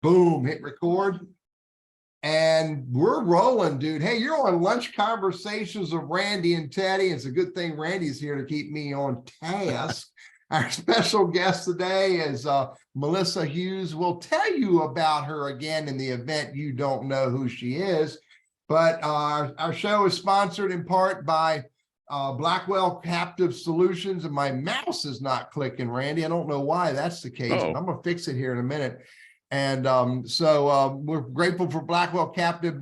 Boom, hit record. And we're rolling, dude. Hey, you're on Lunch Conversations with Randy and Teddy. It's a good thing Randy's here to keep me on task. Our special guest today is Melissa Hughes. We'll tell you about her again in the event you don't know who she is. But our show is sponsored in part by Blackwell Captive Solutions. And my mouse is not clicking, Randy. I don't know why that's the case. But I'm going to fix it here in a minute. And so we're grateful for Blackwell Captive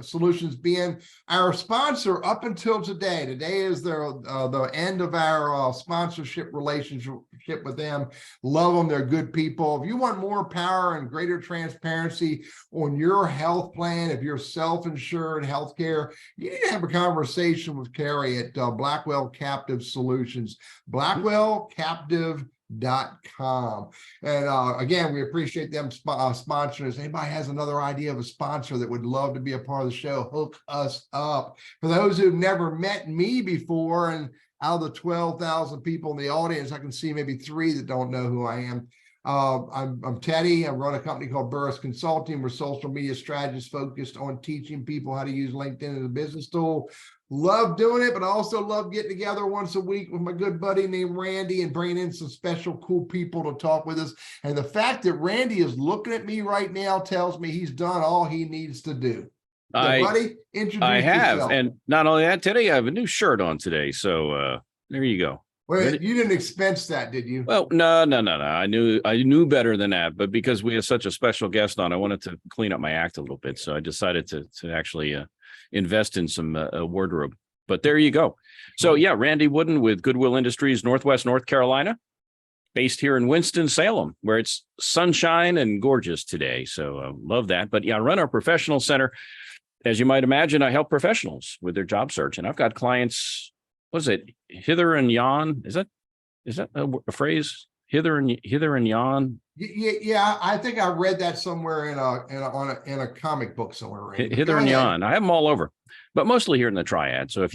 Solutions being our sponsor up until today. Today is the end of our sponsorship relationship with them. Love them. They're good people. If you want more power and greater transparency on your health plan, if you're self-insured healthcare, you need to have a conversation with Carrie at Blackwell Captive Solutions. BlackwellCaptive.com. And again, we appreciate them sponsoring us. Anybody has another idea of a sponsor that would love to be a part of the show, hook us up. For those who've never met me before, and out of the 12,000 people in the audience, I can see maybe 3 that don't know who I am. I'm Teddy. I run a company called Burriss Consulting. We're social media strategists focused on teaching people how to use LinkedIn as a business tool. Love doing it, but I also love getting together once a week with my good buddy named Randy and bringing in some special cool people to talk with us. And the fact that Randy is looking at me right now tells me he's done all he needs to do. So, buddy, introduce yourself. And not only that, Teddy, I have a new shirt on today. So there you go. Wait, you didn't expense that, did you? Well, no. I knew better than that, but because we have such a special guest on, I wanted to clean up my act a little bit. So I decided to actually invest in some wardrobe. But there you go. So yeah, Randy Wooden with Goodwill Industries, Northwest North Carolina, based here in Winston-Salem, where it's sunshine and gorgeous today. So love that. But yeah, I run our professional center. As you might imagine, I help professionals with their job search, and I've got clients. What is it? Hither and yon? Is that a phrase? Hither and yon. Yeah, I think I read that somewhere in a comic book somewhere. Right? Hither and yon. I have them all over, but mostly here in the Triad. So if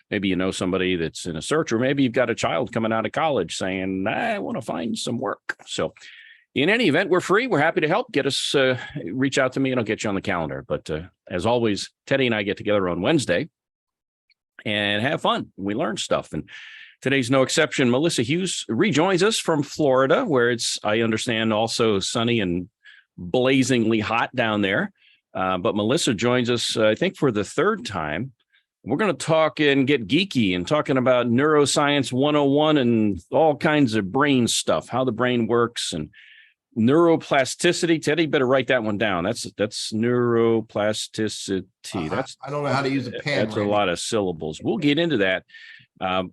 maybe you know somebody that's in a search, or maybe you've got a child coming out of college saying, I want to find some work. So in any event, we're free. We're happy to help. Get us, reach out to me and I'll get you on the calendar. But as always, Teddy and I get together on Wednesday and have fun. We learn stuff. And today's no exception. Melissa Hughes rejoins us from Florida, where it's, I understand, also sunny and blazingly hot down there. But Melissa joins us, I think, for the 3rd time. We're going to talk and get geeky and talking about neuroscience 101 and all kinds of brain stuff, how the brain works and neuroplasticity. Teddy, better write that one down. That's neuroplasticity. I don't know how to use a pen. That's a lot of syllables. We'll get into that.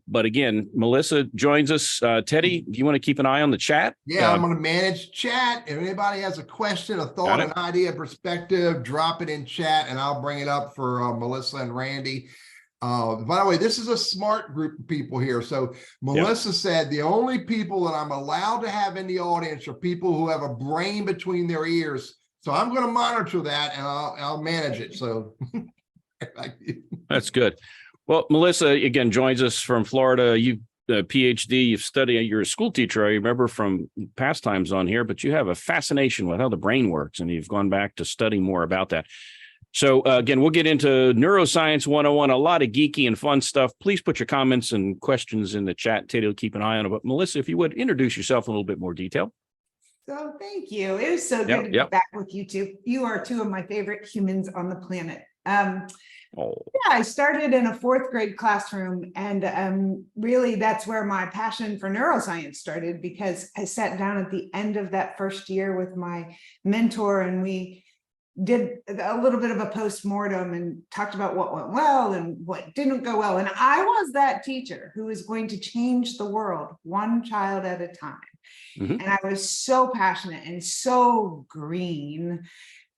But again, Melissa joins us. Teddy, do you want to keep an eye on the chat? Yeah, I'm going to manage chat. If anybody has a question, a thought, an idea, perspective, drop it in chat and I'll bring it up for Melissa and Randy. By the way, this is a smart group of people here. So Melissa said the only people that I'm allowed to have in the audience are people who have a brain between their ears. So I'm going to monitor that and I'll manage it. So that's good. Well, Melissa, again, joins us from Florida. You've a PhD, you've studied, you're a school teacher, I remember from past times on here, but you have a fascination with how the brain works, and you've gone back to study more about that. So again, we'll get into Neuroscience 101, a lot of geeky and fun stuff. Please put your comments and questions in the chat. Teddy will keep an eye on it. But Melissa, if you would, introduce yourself in a little bit more detail. So thank you. It was so good to be back with you two. You are 2 of my favorite humans on the planet. Yeah, I started in a 4th grade classroom, and really that's where my passion for neuroscience started, because I sat down at the end of that first year with my mentor and we did a little bit of a post-mortem and talked about what went well and what didn't go well. And I was that teacher who was going to change the world one child at a time. And I was so passionate and so green.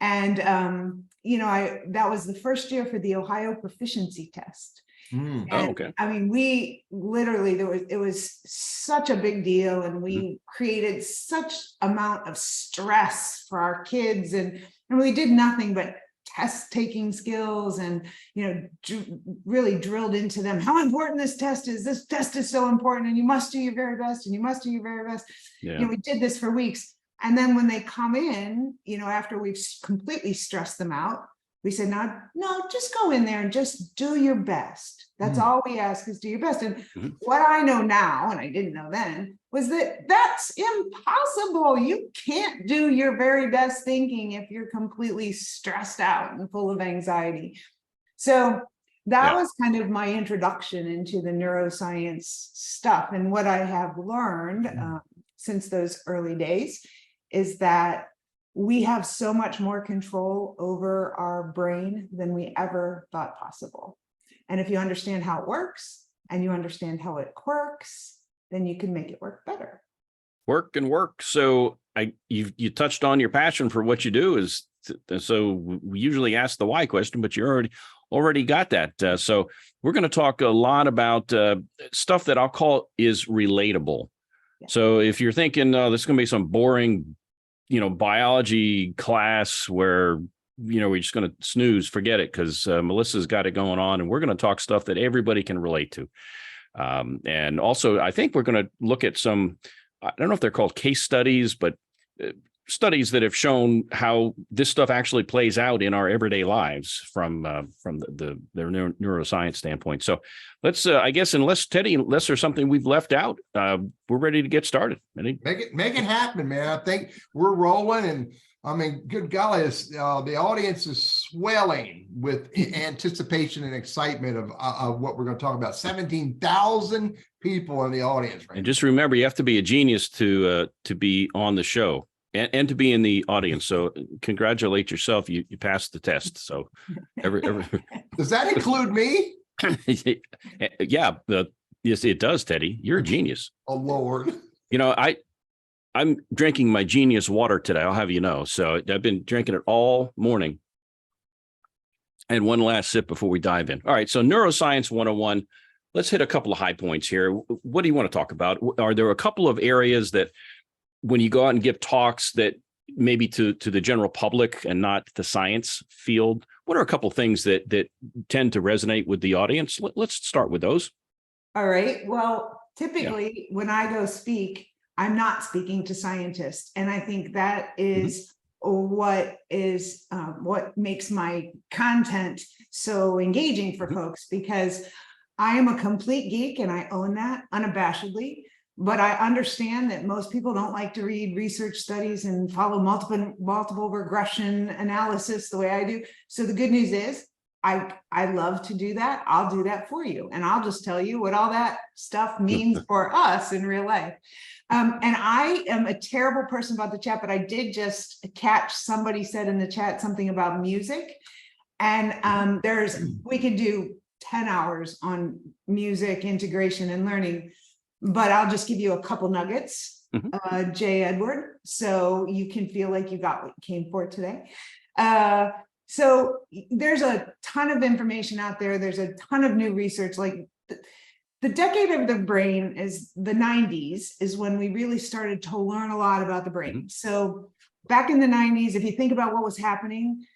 And, that was the first year for the Ohio proficiency test. Okay. I mean, we literally, it was such a big deal, and we created such amount of stress for our kids, and we did nothing but test taking skills and, really drilled into them how important this test is. This test is so important, and you must do your very best, and you must do your very best. We did this for weeks. And then when they come in, after we've completely stressed them out, we said, no, just go in there and just do your best. That's all we ask, is do your best. And what I know now, and I didn't know then, was that that's impossible. You can't do your very best thinking if you're completely stressed out and full of anxiety. So that was kind of my introduction into the neuroscience stuff. And what I have learned since those early days is that we have so much more control over our brain than we ever thought possible. And if you understand how it works and you understand how it quirks, then you can make it work better. Work and work. So you touched on your passion for what you do so we usually ask the why question, but you already got that. So we're going to talk a lot about stuff that I'll call is relatable. Yeah. So if you're thinking, this is going to be some boring biology class where, we're just going to snooze, forget it, because Melissa's got it going on, and we're going to talk stuff that everybody can relate to. And also, I think we're going to look at some, I don't know if they're called case studies, but studies that have shown how this stuff actually plays out in our everyday lives from their neuroscience standpoint. So let's, I guess, unless there's something we've left out, we're ready to get started. Make it happen, man. I think we're rolling, and I mean, good golly, the audience is swelling with anticipation and excitement of what we're going to talk about. 17,000 people in the audience right now. And just remember, you have to be a genius to be on the show. And to be in the audience. So congratulate yourself. You passed the test. So Does that include me? Yeah. Yes, it does, Teddy. You're a genius. Oh, Lord. I'm drinking my genius water today. I'll have you know. So I've been drinking it all morning. And one last sip before we dive in. All right. So Neuroscience 101. Let's hit a couple of high points here. What do you want to talk about? Are there a couple of areas that, when you go out and give talks, that maybe to the general public and not the science field, what are a couple of things that tend to resonate with the audience? Let's start with those. All right. Well, typically when I go speak, I'm not speaking to scientists. And I think that is what makes my content so engaging for folks, because I am a complete geek and I own that unabashedly. But I understand that most people don't like to read research studies and follow multiple regression analysis the way I do. So the good news is I love to do that. I'll do that for you. And I'll just tell you what all that stuff means for us in real life. And I am a terrible person about the chat, but I did just catch somebody said in the chat something about music. And we could do 10 hours on music integration and learning. But I'll just give you a couple nuggets, Jay Edward, so you can feel like you got what you came for today. So there's a ton of information out there. There's a ton of new research. Like the decade of the brain is the 90s, is when we really started to learn a lot about the brain. So back in the 90s, if you think about what was happening,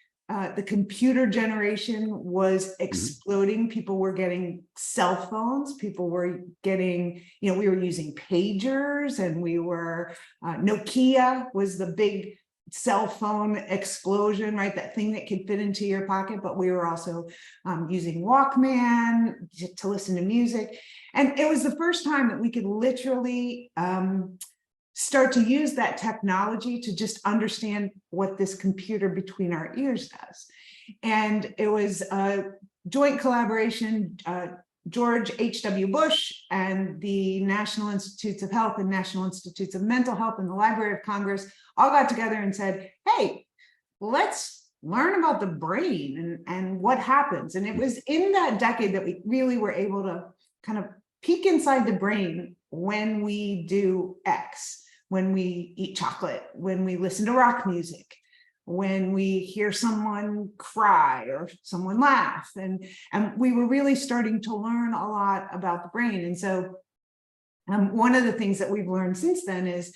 the computer generation was exploding. People were getting cell phones. People were getting, we were using pagers, and we were, Nokia was the big cell phone explosion, right? That thing that could fit into your pocket. But we were also using Walkman to listen to music. And it was the first time that we could literally start to use that technology to just understand what this computer between our ears does. And it was a joint collaboration, George H.W. Bush and the National Institutes of Health and National Institutes of Mental Health and the Library of Congress all got together and said, hey, let's learn about the brain and what happens. And it was in that decade that we really were able to kind of peek inside the brain when we do X, when we eat chocolate, when we listen to rock music, when we hear someone cry or someone laugh. And we were really starting to learn a lot about the brain. And so one of the things that we've learned since then is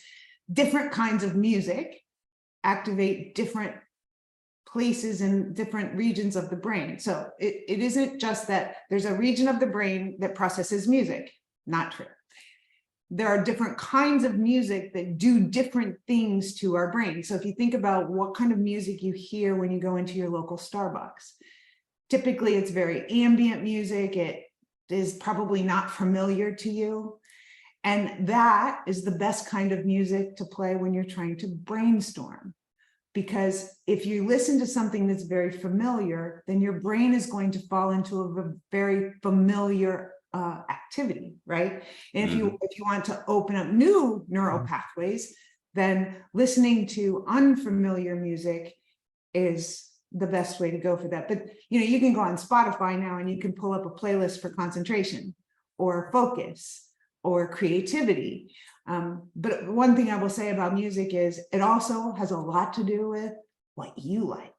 different kinds of music activate different places in different regions of the brain. So it isn't just that there's a region of the brain that processes music. Not true. there are different kinds of music that do different things to our brain. So if you think about what kind of music you hear when you go into your local Starbucks, typically it's very ambient music. It is probably not familiar to you. And that is the best kind of music to play when you're trying to brainstorm. Because if you listen to something that's very familiar, then your brain is going to fall into a very familiar activity, right? And if you want to open up new neural pathways, then listening to unfamiliar music is the best way to go for that. But you can go on Spotify now and you can pull up a playlist for concentration or focus or creativity. But one thing I will say about music is it also has a lot to do with what you like.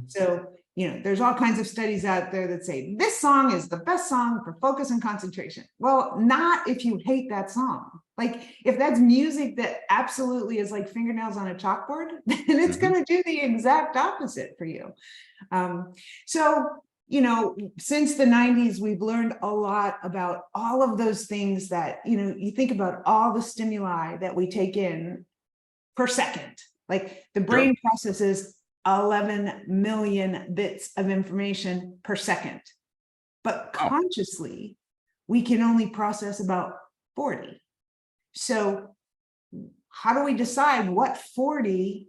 So, there's all kinds of studies out there that say this song is the best song for focus and concentration. Well, not if you hate that song. Like if that's music that absolutely is like fingernails on a chalkboard, then it's going to do the exact opposite for you. So, since the 90s, we've learned a lot about all of those things that, you think about all the stimuli that we take in per second. Like the brain processes 11 million bits of information per second, but consciously we can only process about 40. So how do we decide what 40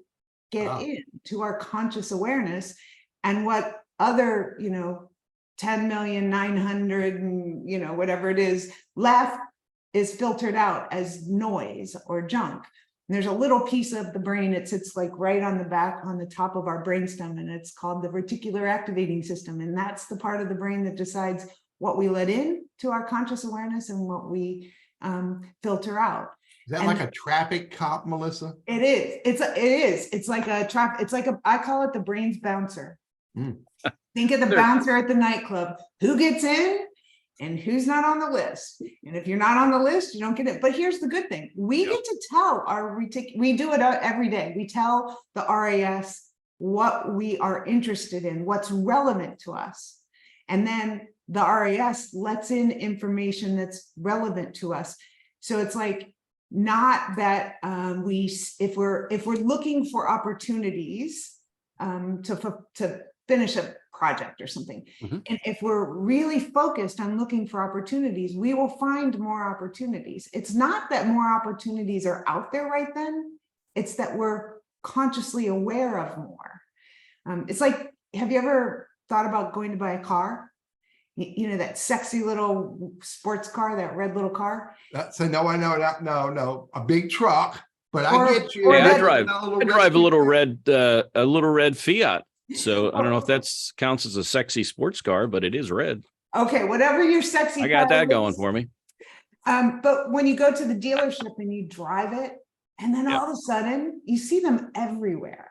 get into our conscious awareness and what other 10,900,000 and whatever it is left is filtered out as noise or junk? And there's a little piece of the brain, it sits like right on the back on the top of our brainstem, and it's called the reticular activating system. And that's the part of the brain that decides what we let in to our conscious awareness and what we filter out. Is that like a traffic cop, Melissa? It is. It's like a trap. It's like I call it the brain's bouncer. Think of the bouncer at the nightclub. Who gets in and who's not on the list? And if you're not on the list, you don't get it. But here's the good thing. We get to tell we do it every day. We tell the RAS what we are interested in, what's relevant to us. And then the RAS lets in information that's relevant to us. So it's like, not that if we're looking for opportunities to finish a project or something, and if we're really focused on looking for opportunities, we will find more opportunities. It's not that more opportunities are out there right then, it's that we're consciously aware of more. It's like, have you ever thought about going to buy a car? That sexy little sports car, that red little car. So no, I know that. No, a big truck. But I get you. Yeah, I drive a little red Fiat. So I don't know if that counts as a sexy sports car, but it is red. Okay, whatever your sexy. I got that going for me. But when you go to the dealership and you drive it, and then all of a sudden you see them everywhere.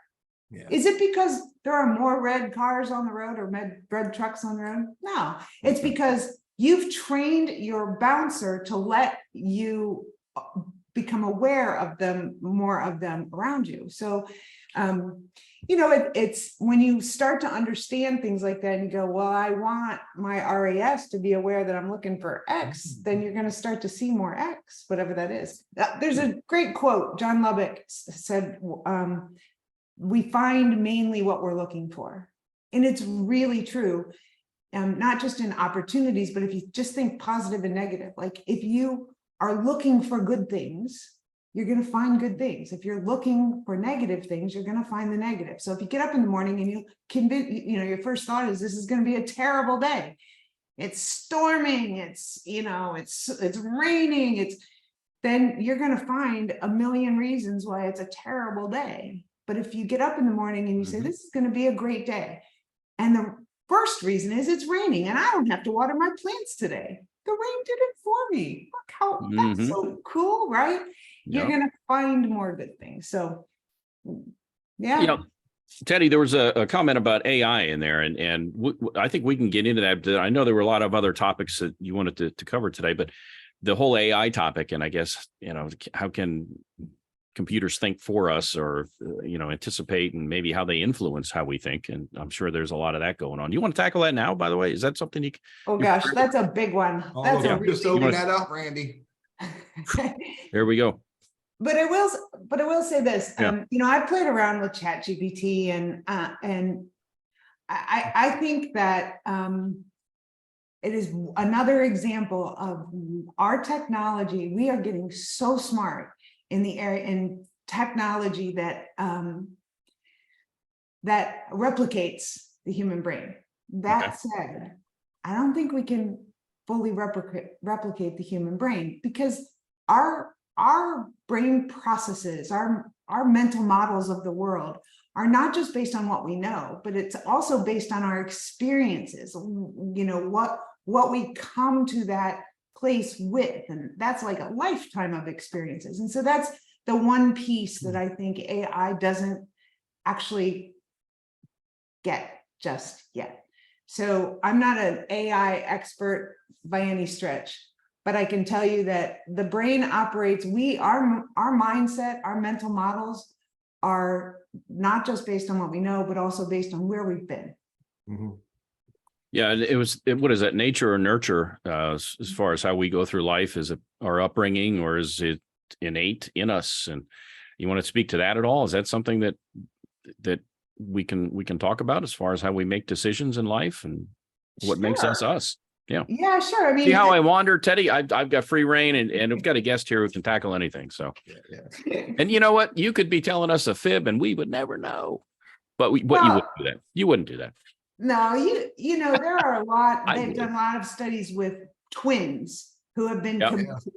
Yeah. Is it because there are more red cars on the road or red trucks on the road? No, it's because you've trained your bouncer to let you become aware of them, more of them around you. So, it's when you start to understand things like that and you go, well, I want my RAS to be aware that I'm looking for X, then you're going to start to see more X, whatever that is. There's a great quote. John Lubbock said, we find mainly what we're looking for. And it's really true, not just in opportunities, but if you just think positive and negative, like if you are looking for good things, you're going to find good things. If you're looking for negative things, you're going to find the negative. So if you get up in the morning and your first thought is, this is going to be a terrible day. It's storming. It's raining. Then you're going to find a million reasons why it's a terrible day. But if you get up in the morning and you say, this is going to be a great day, and the first reason is it's raining and I don't have to water my plants today. The rain did it for me. Look how that's so cool, right? You're going to find more good things. So, yeah. Teddy, there was a comment about AI in there, and I think we can get into that. I know there were a lot of other topics that you wanted to cover today, but the whole AI topic, and I guess, how can computers think for us, or anticipate, and maybe how they influence how we think, and I'm sure there's a lot of that going on. You want to tackle that now, by the way? Is that something you gosh, that's a big one. Just open that up, Randy. Here we go. But I will say this, you know, I played around with ChatGPT and I think that it is another example of our technology. We are getting so smart in the area in technology that that replicates the human brain. That said, I don't think we can fully replicate the human brain, because our brain processes, our mental models of the world are not just based on what we know, but it's also based on our experiences, you know, what we come to that place with, and that's like a lifetime of experiences. And so that's the one piece that I think AI doesn't actually get just yet. So I'm not an AI expert by any stretch, but I can tell you that the brain operates, our mindset, our mental models are not just based on what we know, but also based on where we've been. Mm-hmm. Yeah, what is that, nature or nurture, as far as how we go through life? Is it our upbringing, or is it innate in us? And you want to speak to that at all? Is that something that we can talk about as far as how we make decisions in life and what makes us us? Yeah. Yeah, sure. I mean, see how I wander, Teddy? I've got free reign, and I've got a guest here who can tackle anything. So, and you know what? You could be telling us a fib and we would never know, but you wouldn't do that. You wouldn't do that. No, you know, there are a lot, they've done a lot of studies with twins who have been,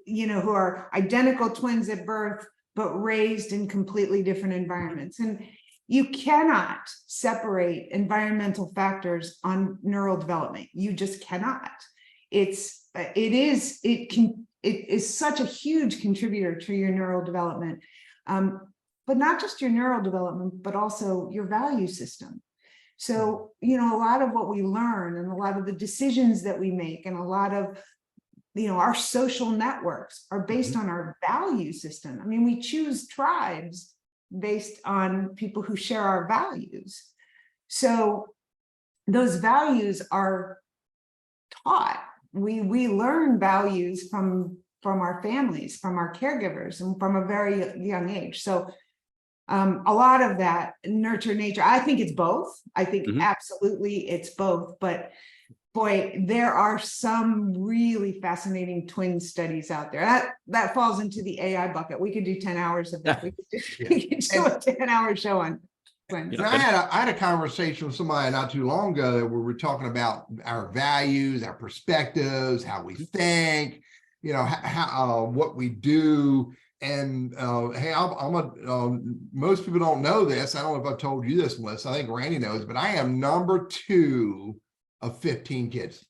you know, who are identical twins at birth, but raised in completely different environments. And you cannot separate environmental factors on neural development. You just cannot. It is such a huge contributor to your neural development, but not just your neural development, but also your value system. So, you know, a lot of what we learn and a lot of the decisions that we make and a lot of, you know, our social networks are based on our value system. I mean, we choose tribes based on people who share our values. So those values are taught. We learn values from our families, from our caregivers, and from a very young age. So a lot of that nurture nature, I think it's both. I think absolutely it's both. But boy, there are some really fascinating twin studies out there. That falls into the AI bucket. We could do 10 hours of that. We could do a 10-hour show on twins. I had a conversation with somebody not too long ago where we were talking about our values, our perspectives, how we think, you know, how what we do. And hey, most people don't know this. I don't know if I've told you this, Melissa. I think Randy knows, but I am number 2 of 15 kids.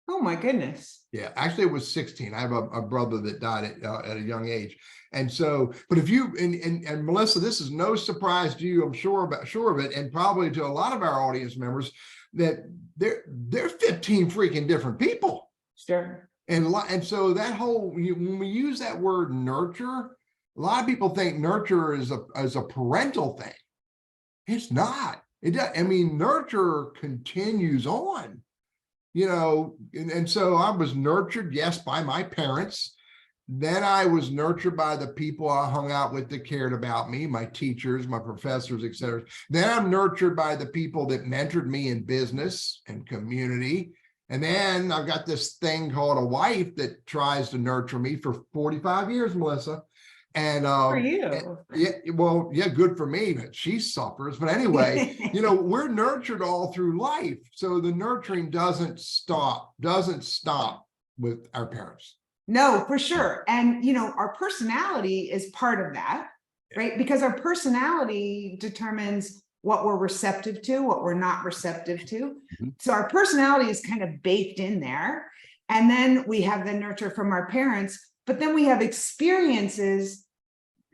Oh my goodness. Yeah, actually it was 16. I have a brother that died at a young age. And so, but if you, and Melissa, this is no surprise to you, I'm sure of it, and probably to a lot of our audience members, that they're 15 freaking different people. Sure. And so that whole, when we use that word nurture, a lot of people think nurture is a parental thing. It's not. I mean, nurture continues on, you know, and so I was nurtured, yes, by my parents. Then I was nurtured by the people I hung out with that cared about me, my teachers, my professors, etc. Then I'm nurtured by the people that mentored me in business and community. And then I've got this thing called a wife that tries to nurture me for 45 years, Melissa. And for you. Yeah, good for me, but she suffers. But anyway, you know, we're nurtured all through life. So the nurturing doesn't stop with our parents. No, for sure. And, you know, our personality is part of that, right? Because our personality determines what we're receptive to, what we're not receptive to. So our personality is kind of baked in there. And then we have the nurture from our parents, but then we have experiences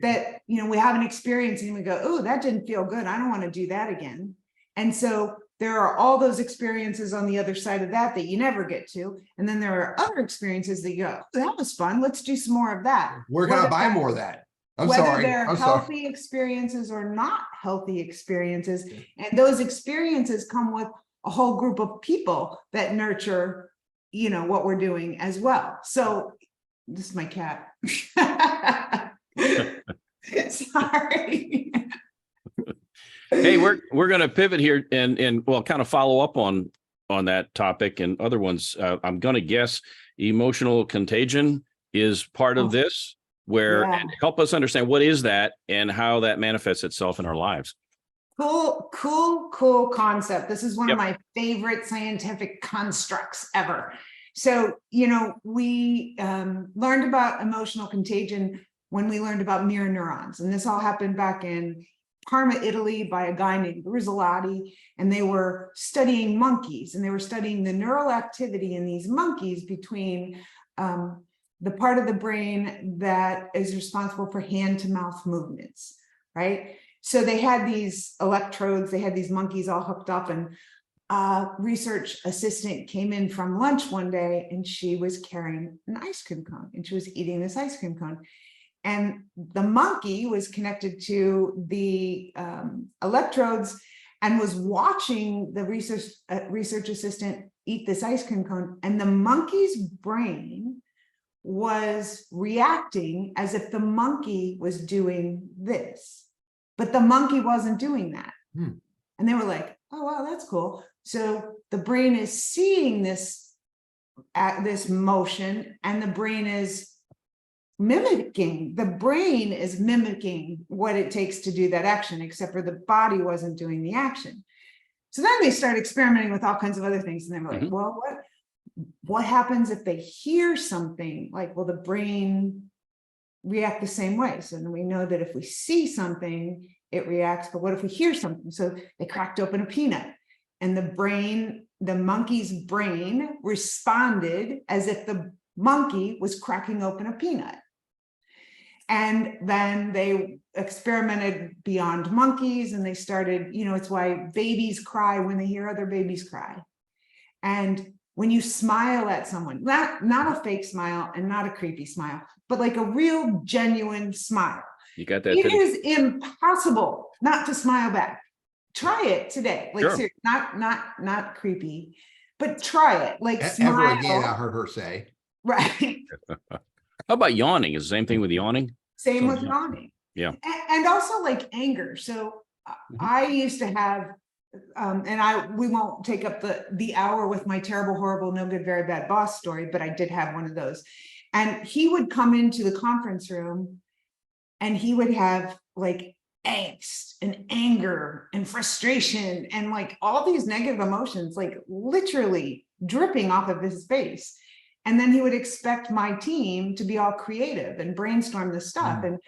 that, you know, we have an experience and we go, oh, that didn't feel good. I don't want to do that again. And so there are all those experiences on the other side of that you never get to. And then there are other experiences that you go, oh, that was fun. Let's do some more of that. Where can I buy more of that? Whether they're healthy experiences or not healthy experiences. And those experiences come with a whole group of people that nurture, you know, what we're doing as well. So this is my cat. Sorry. Hey, we're going to pivot here and well, kind of follow up on that topic and other ones. I'm going to guess emotional contagion is part of this, where and help us understand what is that and how that manifests itself in our lives. Cool concept. This is one of my favorite scientific constructs ever. So, we learned about emotional contagion when we learned about mirror neurons, and this all happened back in Parma, Italy, by a guy named Burriss, and they were studying monkeys, and they were studying the neural activity in these monkeys between the part of the brain that is responsible for hand-to-mouth movements, right? So they had these electrodes, they had these monkeys all hooked up, and a research assistant came in from lunch one day, and she was carrying an ice cream cone, and she was eating this ice cream cone. And the monkey was connected to the electrodes and was watching the research assistant eat this ice cream cone. And the monkey's brain was reacting as if the monkey was doing this, but the monkey wasn't doing that. And they were like, oh, wow, that's cool. So the brain is seeing this motion, and the brain is mimicking what it takes to do that action, except for the body wasn't doing the action. So then they start experimenting with all kinds of other things, and they were like, well, what happens if they hear something? Like, will the brain react the same way? So then we know that if we see something, it reacts, but what if we hear something? So they cracked open a peanut, and the monkey's brain responded as if the monkey was cracking open a peanut. And then they experimented beyond monkeys, and they started, it's why babies cry when they hear other babies cry. And when you smile at someone, not a fake smile and not a creepy smile, but like a real genuine smile. You got that? It is impossible not to smile back. Try it today. Like, seriously, not creepy, but try it. Like, smile. Ever again, I heard her say. Right. How about yawning? Is the same thing with yawning? Same with yawning. Yeah. And also like anger. So I used to have, we won't take up the hour with my terrible, horrible, no good, very bad boss story, but I did have one of those. And he would come into the conference room, and he would have like angst and anger and frustration and like all these negative emotions, like literally dripping off of his face. And then he would expect my team to be all creative and brainstorm this stuff. And,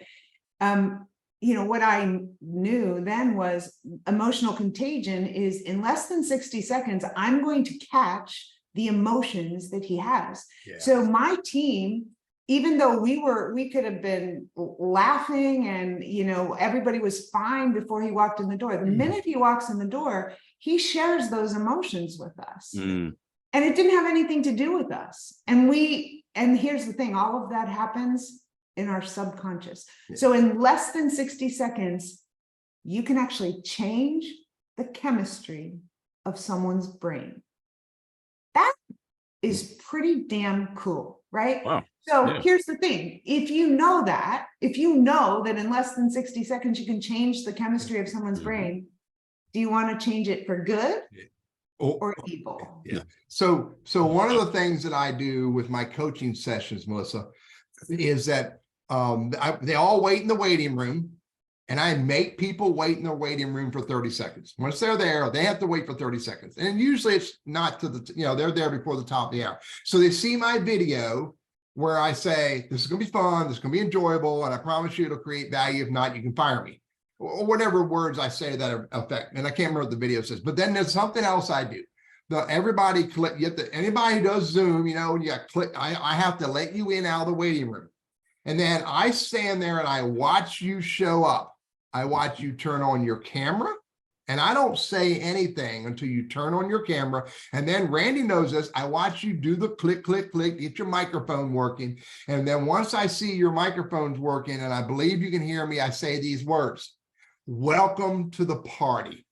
what I knew then was emotional contagion is in less than 60 seconds, I'm going to catch the emotions that he has. Yeah. So my team, even though we could have been laughing and, everybody was fine before he walked in the door. The minute he walks in the door, he shares those emotions with us. And it didn't have anything to do with us. And here's the thing, all of that happens in our subconscious. Yeah. So in less than 60 seconds, you can actually change the chemistry of someone's brain. That is pretty damn cool, right? Wow. So here's the thing. If you know that in less than 60 seconds, you can change the chemistry of someone's brain, do you want to change it for good? Or evil. Yeah. So one of the things that I do with my coaching sessions, Melissa, is that they all wait in the waiting room, and I make people wait in the waiting room for 30 seconds. Once they're there, they have to wait for 30 seconds. And usually it's not to they're there before the top of the hour. So they see my video where I say, this is going to be fun, this is going to be enjoyable, and I promise you it'll create value. If not, you can fire me. Or whatever words I say to that effect. And I can't remember what the video says, but then there's something else I do. Everybody click, anybody who does Zoom, you got click, I have to let you in out of the waiting room. And then I stand there and I watch you show up. I watch you turn on your camera, and I don't say anything until you turn on your camera. And then Randy knows this. I watch you do the click, click, click, get your microphone working. And then once I see your microphone's working and I believe you can hear me, I say these words. Welcome to the party.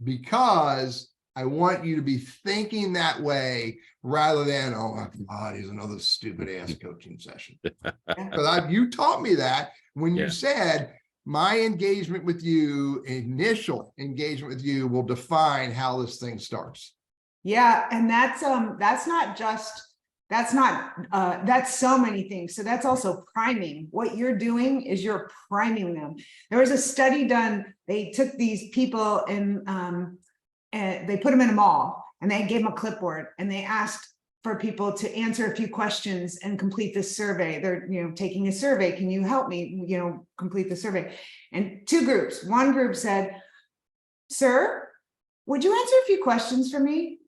Because I want you to be thinking that way rather than, oh my God, he's another stupid ass coaching session. Because you taught me that when you said my engagement with you, initial engagement with you, will define how this thing starts. Yeah, and that's so many things. So that's also priming. What you're doing is you're priming them. There was a study done. They took these people and they put them in a mall and they gave them a clipboard and they asked for people to answer a few questions and complete this survey. They're, taking a survey. Can you help me, complete the survey? And two groups. One group said, "Sir, would you answer a few questions for me?"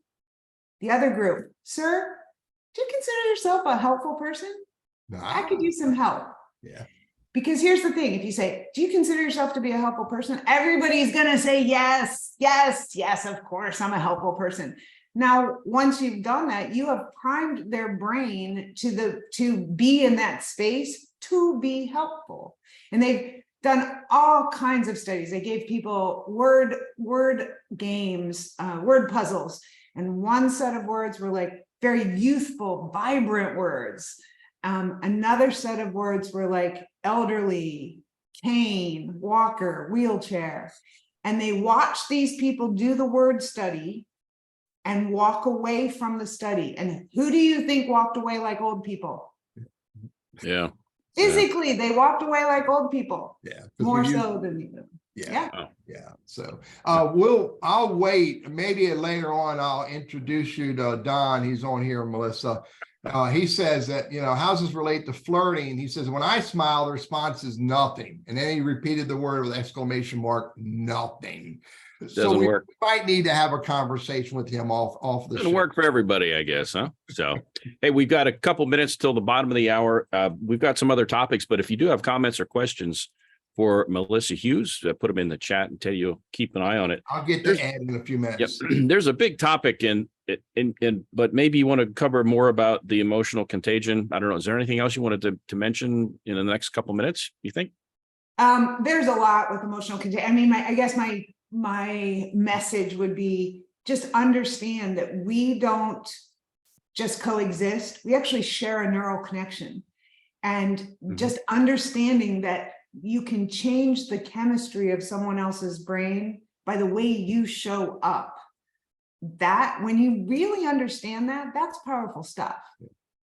The other group, "Sir, do you consider yourself a helpful person? I could use some help." Yeah. Because here's the thing, if you say, "Do you consider yourself to be a helpful person?" Everybody's going to say, yes, yes, yes, of course, I'm a helpful person. Now, once you've done that, you have primed their brain to be in that space, to be helpful. And they've done all kinds of studies. They gave people word games, word puzzles. And one set of words were like very youthful, vibrant words. Another set of words were like elderly, cane, walker, wheelchair. And they watched these people do the word study and walk away from the study. And who do you think walked away like old people? Yeah. Physically, they walked away like old people. Yeah. More so than you. Yeah. Yeah. So I'll wait. Maybe later on, I'll introduce you to Don. He's on here, Melissa. He says that, how does this relate to flirting? He says, when I smile, the response is nothing. And then he repeated the word with exclamation mark, nothing. Doesn't work. We might need to have a conversation with him off the show. Doesn't work for everybody, I guess, huh? So, hey, we've got a couple minutes till the bottom of the hour. We've got some other topics, but if you do have comments or questions for Melissa Hughes, put them in the chat and tell you keep an eye on it. I'll get to Ed in a few minutes. Yep. There's a big topic but maybe you want to cover more about the emotional contagion. I don't know. Is there anything else you wanted to mention in the next couple minutes, you think? There's a lot with emotional contagion. I mean, I guess my message would be just understand that we don't just coexist. We actually share a neural connection. And just understanding that you can change the chemistry of someone else's brain by the way you show up. That when you really understand that, that's powerful stuff,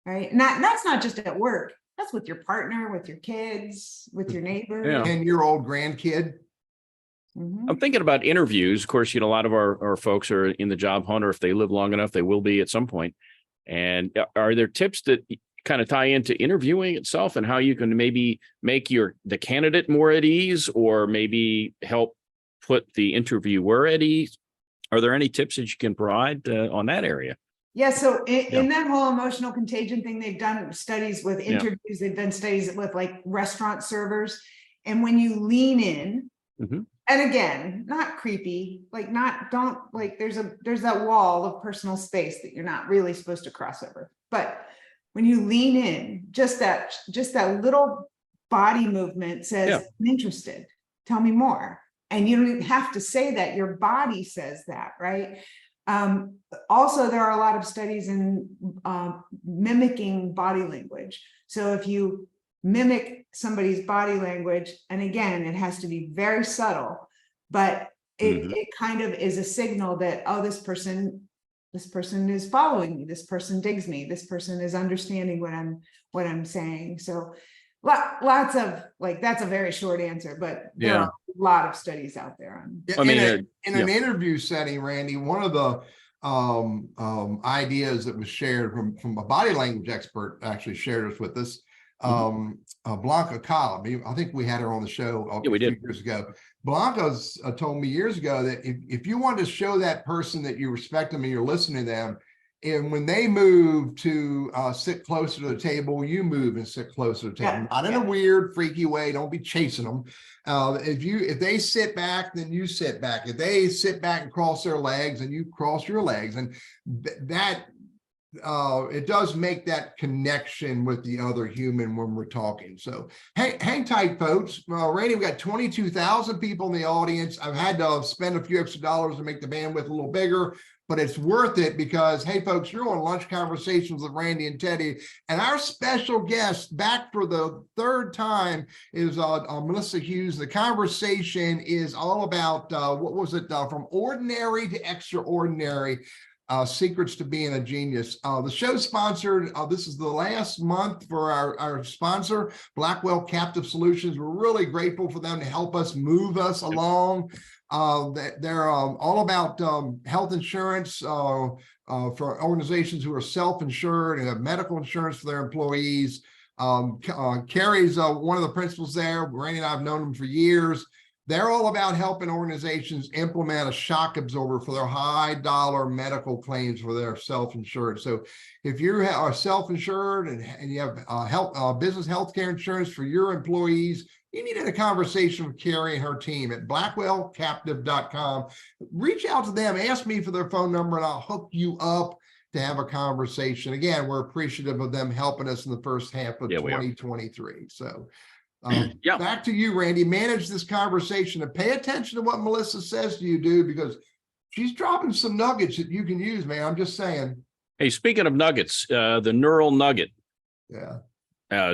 right? And that's not just at work. That's with your partner, with your kids, with your neighbor. 10-year-old grandkid. I'm thinking about interviews. Of course, a lot of our folks are in the job hunt, or if they live long enough, they will be at some point. And are there tips that kind of tie into interviewing itself and how you can maybe make the candidate more at ease, or maybe help put the interviewer at ease? Are there any tips that you can provide on that area? Yeah, so in that whole emotional contagion thing, they've done studies with interviews, they've done studies with like restaurant servers. And when you lean in, and again, not creepy, like there's that wall of personal space that you're not really supposed to cross over. But when you lean in, just that little body movement says, I'm interested, tell me more. And you don't even have to say that, your body says that, right? Also, there are a lot of studies in mimicking body language. So if you mimic somebody's body language, and again, it has to be very subtle, but it kind of is a signal that, oh, this person is following me, this person digs me, this person is understanding what I'm saying. So lots of that's a very short answer, but there are a lot of studies out there on. In an interview setting, Randy, one of the ideas that was shared from a body language expert actually shared this with us. Blanca Collum, I think we had her on the show a few years ago. Blanca's told me years ago that if you want to show that person that you respect them and you're listening to them, and when they move to sit closer to the table, you move and sit closer to the table. Not in a weird, freaky way. Don't be chasing them. If they sit back, then you sit back. If they sit back and cross their legs, then you cross your legs. And it does make that connection with the other human when we're talking. So hang tight, folks. Randy, we got 22,000 people in the audience. I've had to spend a few extra dollars to make the bandwidth a little bigger, but it's worth it because, hey, folks, you're on Lunch Conversations with Randy and Teddy, and our special guest back for the third time is Melissa Hughes. The conversation is all about, what was it, from ordinary to extraordinary. Secrets to being a genius. The show's sponsored. This is the last month for our sponsor, Blackwell Captive Solutions. We're really grateful for them to help us move us along. They're all about health insurance for organizations who are self-insured and have medical insurance for their employees. Carrie's one of the principals there. Randy and I have known them for years. They're all about helping organizations implement a shock absorber for their high dollar medical claims for their self-insured. So if you are self-insured and you have business healthcare insurance for your employees, you needed a conversation with Carrie and her team at blackwellcaptive.com. Reach out to them, ask me for their phone number, and I'll hook you up to have a conversation. Again, we're appreciative of them helping us in the first half of 2023. So back to you, Randy. Manage this conversation and pay attention to what Melissa says to you, dude, because she's dropping some nuggets that you can use, man. I'm just saying. Hey, speaking of nuggets, the neural nugget. Yeah.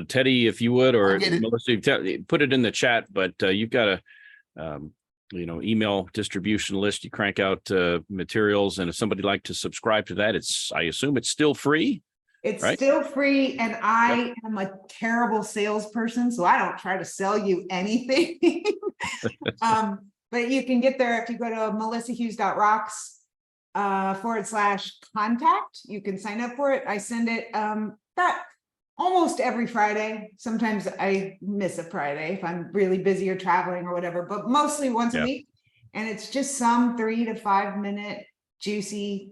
Teddy, if you would, or Melissa, put it in the chat, but you've got a email distribution list. You crank out materials, and if somebody'd like to subscribe to that, I assume it's still free. It's still free, and I am a terrible salesperson, so I don't try to sell you anything. But you can get there if you go to melissahughes.rocks /contact. You can sign up for it. I send it almost every Friday. Sometimes I miss a Friday if I'm really busy or traveling or whatever, but mostly once a week. And it's just some 3 to 5 minute juicy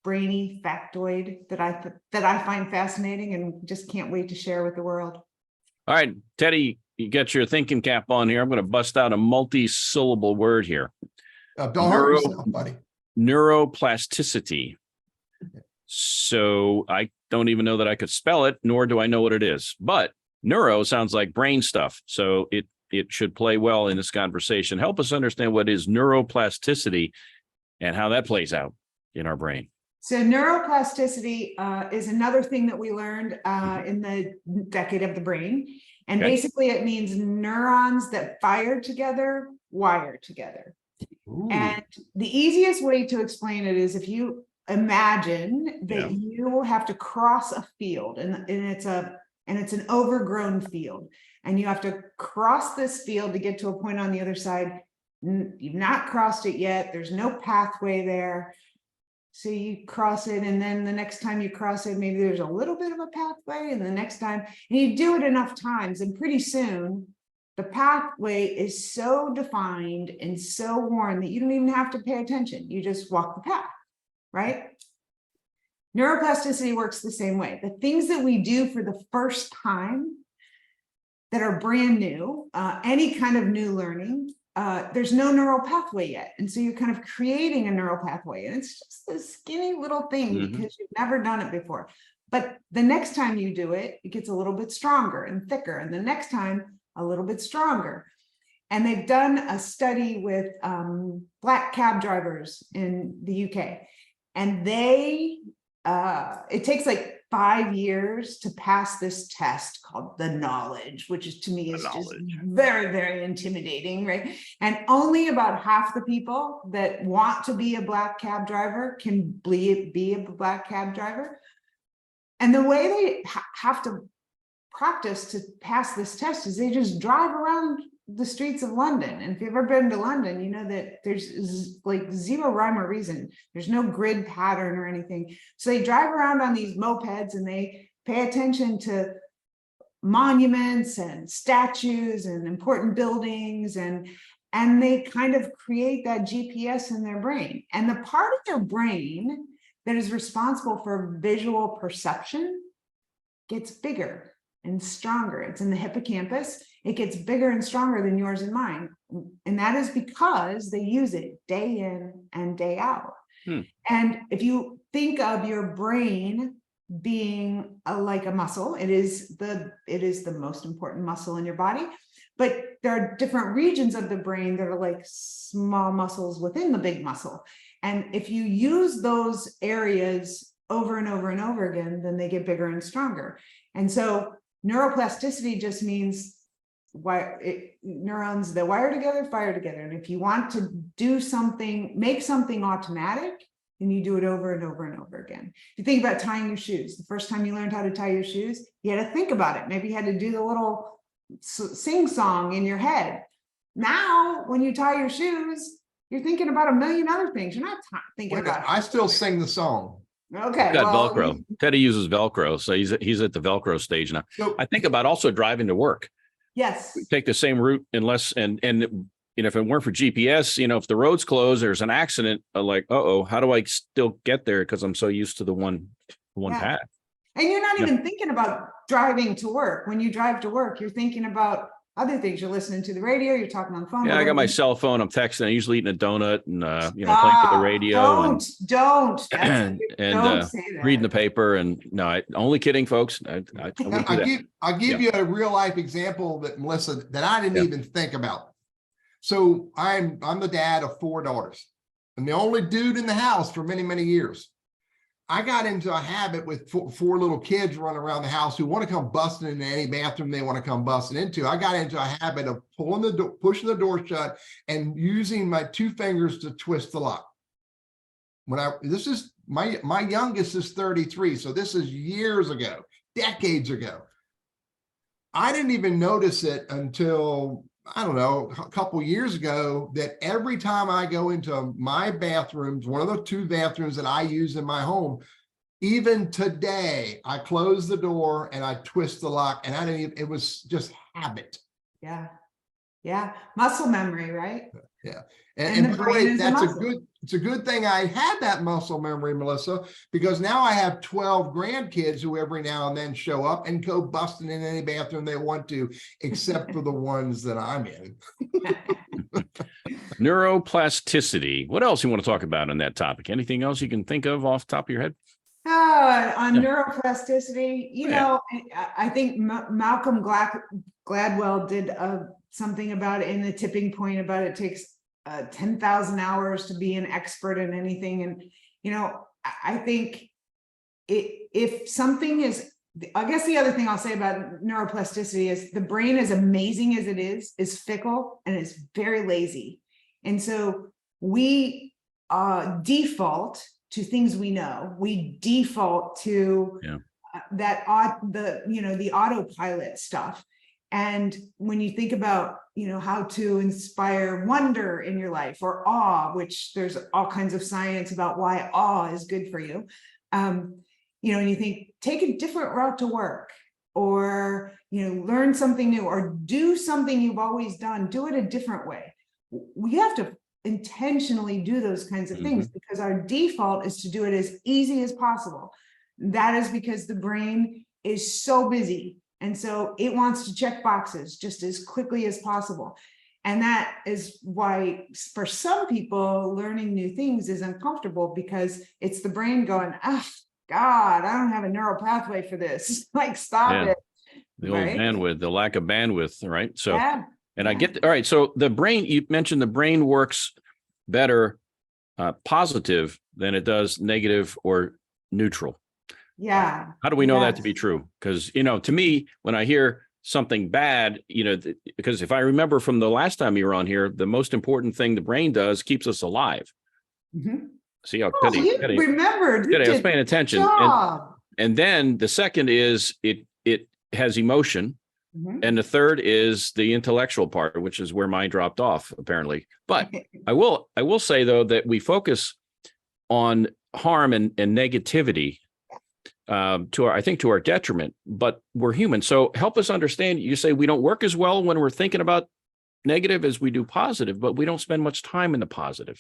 brainy factoid that I find fascinating and just can't wait to share with the world. All right, Teddy, you got your thinking cap on here. I'm going to bust out a multi-syllable word here. Don't hurt yourself, buddy. Neuroplasticity. So I don't even know that I could spell it, nor do I know what it is. But neuro sounds like brain stuff, so it should play well in this conversation. Help us understand what is neuroplasticity and how that plays out in our brain. So neuroplasticity is another thing that we learned in the decade of the brain. And basically it means neurons that fire together, wire together. Ooh. And the easiest way to explain it is if you imagine that you have to cross a field and it's an overgrown field, and you have to cross this field to get to a point on the other side. You've not crossed it yet. There's no pathway there. So you cross it, and then the next time you cross it, maybe there's a little bit of a pathway, and the next time, and you do it enough times, and pretty soon the pathway is so defined and so worn that you don't even have to pay attention. You just walk the path, right? Neuroplasticity works the same way. The things that we do for the first time that are brand new, any kind of new learning, there's no neural pathway yet. And so you're kind of creating a neural pathway, and it's just this skinny little thing because you've never done it before. But the next time you do it, it gets a little bit stronger and thicker. And the next time a little bit stronger. And they've done a study with black cab drivers in the UK. And it takes like 5 years to pass this test called the knowledge, which is to me is just very, very intimidating, right? And only about half the people that want to be a black cab driver can be a black cab driver. And the way they have to practice to pass this test is they just drive around the streets of London. And if you've ever been to London, you know that there's like zero rhyme or reason. There's no grid pattern or anything. So they drive around on these mopeds and they pay attention to monuments and statues and important buildings, and they kind of create that GPS in their brain. And the part of their brain that is responsible for visual perception gets bigger and stronger. It's in the hippocampus. It gets bigger and stronger than yours and mine. And that is because they use it day in and day out. And if you think of your brain being like a muscle. It is the most important muscle in your body, but there are different regions of the brain that are like small muscles within the big muscle. And if you use those areas over and over and over again, then they get bigger and stronger. And so neuroplasticity just means neurons that wire together, fire together. And if you want to do something, make something automatic, then you do it over and over and over again. If you think about tying your shoes, the first time you learned how to tie your shoes, you had to think about it. Maybe you had to do the little sing song in your head. Now, when you tie your shoes, you're thinking about a million other things. You're not thinking about it. I still sing the song. Okay. Got Velcro. Teddy uses Velcro, so he's at the Velcro stage now. So, I think about also driving to work. Yes. We take the same route unless and if it weren't for GPS, if the road's closed, there's an accident. Like, how do I still get there? Because I'm so used to the one path. And you're not even thinking about driving to work. When you drive to work, you're thinking about other things. You're listening to the radio. You're talking on the phone. Yeah, I got my cell phone. I'm texting. I'm usually eating a donut and playing to the radio. Don't reading the paper. And no, only kidding, folks. I'll give you a real life example that Melissa that I didn't even think about. So I'm the dad of 4 daughters. I'm the only dude in the house for many, many years. I got into a habit with 4 little kids running around the house who want to come busting into any bathroom they want to come busting into. I got into a habit of pulling the door, pushing the door shut, and using my 2 fingers to twist the lock. This is my youngest is 33, so this is years ago, decades ago. I didn't even notice it until, I don't know, a couple years ago, that every time I go into my bathrooms, one of the 2 bathrooms that I use in my home, even today, I close the door and I twist the lock, and I didn't even, it was just habit. Yeah. Muscle memory, right? Yeah. And by the way, it's a good thing I had that muscle memory, Melissa, because now I have 12 grandkids who every now and then show up and go busting in any bathroom they want to, except for the ones that I'm in. Neuroplasticity. What else you want to talk about on that topic? Anything else you can think of off the top of your head? On neuroplasticity, I think Malcolm Gladwell did something about it in the tipping point about it takes 10,000 hours to be an expert in anything. And, I think if something is, I guess the other thing I'll say about neuroplasticity is the brain, as amazing as it is fickle and it's very lazy. And so we default to things we know. We default to the autopilot stuff. And when you think about, how to inspire wonder in your life, or awe, which there's all kinds of science about why awe is good for you. And you think, take a different route to work, or, learn something new, or do something you've always done, do it a different way. We have to intentionally do those kinds of things because our default is to do it as easy as possible. That is because the brain is so busy. And so it wants to check boxes just as quickly as possible. And that is why for some people, learning new things is uncomfortable, because it's the brain going, God, I don't have a neural pathway for this. Like, stop it. The old bandwidth, the lack of bandwidth, right? So, and I get, all right. So the brain, you mentioned the brain works better positive than it does negative or neutral. Yeah. How do we know that to be true? Because, to me, when I hear something bad, because if I remember from the last time you were on here, the most important thing the brain does keeps us alive. See how Teddy remembered. I was paying attention. And then the second is it has emotion. And the third is the intellectual part, which is where mine dropped off, apparently. But I will say, though, that we focus on harm and negativity to our detriment, but we're human. So help us understand. You say we don't work as well when we're thinking about negative as we do positive, but we don't spend much time in the positive.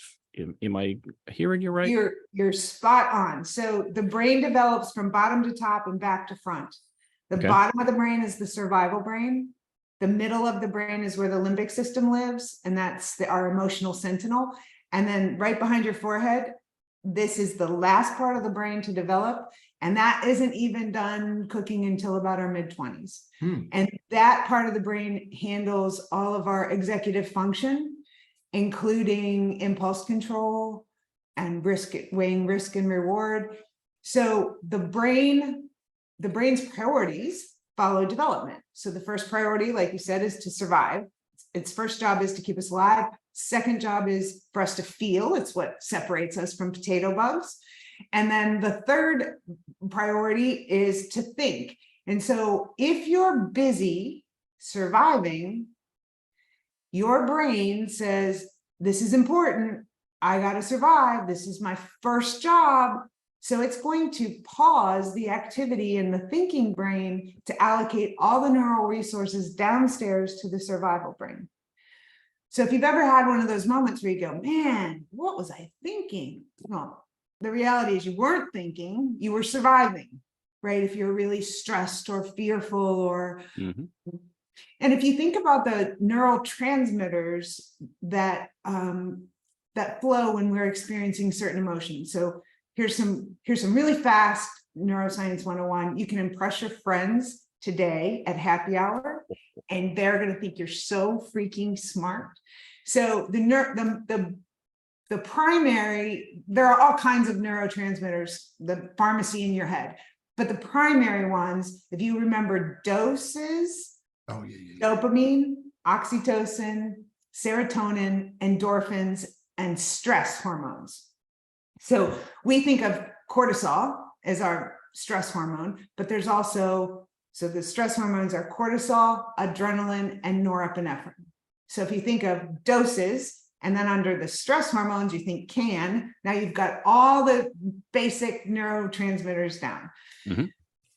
Am I hearing you right? You're spot on. So the brain develops from bottom to top and back to front. The bottom of the brain is the survival brain. The middle of the brain is where the limbic system lives, and that's our emotional sentinel. And then right behind your forehead, this is the last part of the brain to develop. And that isn't even done cooking until about our mid-20s. Hmm. And that part of the brain handles all of our executive function, including impulse control and weighing risk and reward. So the brain's priorities follow development. So the first priority, like you said, is to survive. Its first job is to keep us alive. Second job is for us to feel. It's what separates us from potato bugs. And then the third priority is to think. And so if you're busy surviving, your brain says, this is important. I got to survive. This is my first job. So it's going to pause the activity in the thinking brain to allocate all the neural resources downstairs to the survival brain. So if you've ever had one of those moments where you go, man, what was I thinking? Well, the reality is you weren't thinking, you were surviving, right? If you're really stressed or fearful or, and if you think about the neurotransmitters that, that flow when we're experiencing certain emotions. So here's some really fast neuroscience 101. You can impress your friends today at happy hour, and they're going to think you're so freaking smart. So the primary, there are all kinds of neurotransmitters, the pharmacy in your head, but the primary ones, if you remember doses, dopamine, oxytocin, serotonin, endorphins, and stress hormones. So we think of cortisol as our stress hormone, but there's also, so the stress hormones are cortisol, adrenaline, and norepinephrine. So if you think of doses, and then under the stress hormones, you think now you've got all the basic neurotransmitters down.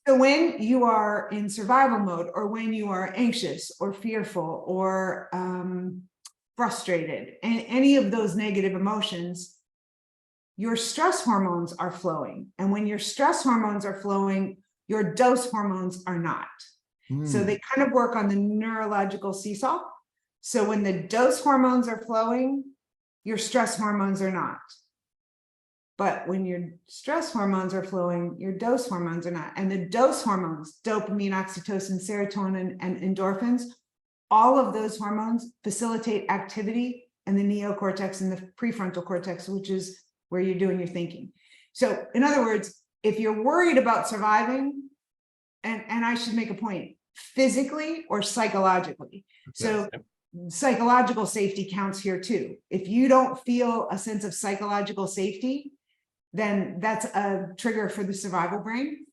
So when you are in survival mode, or when you are anxious or fearful or frustrated, and any of those negative emotions, your stress hormones are flowing. And when your stress hormones are flowing, your dose hormones are not. So they kind of work on the neurological seesaw. So when the dose hormones are flowing, your stress hormones are not. But when your stress hormones are flowing, your dose hormones are not. And the dose hormones, dopamine, oxytocin, serotonin, and endorphins, all of those hormones facilitate activity in the neocortex and the prefrontal cortex, which is where you're doing your thinking. So in other words, if you're worried about surviving, and I should make a point, physically or psychologically. So psychological safety counts here too. If you don't feel a sense of psychological safety, then that's a trigger for the survival brain.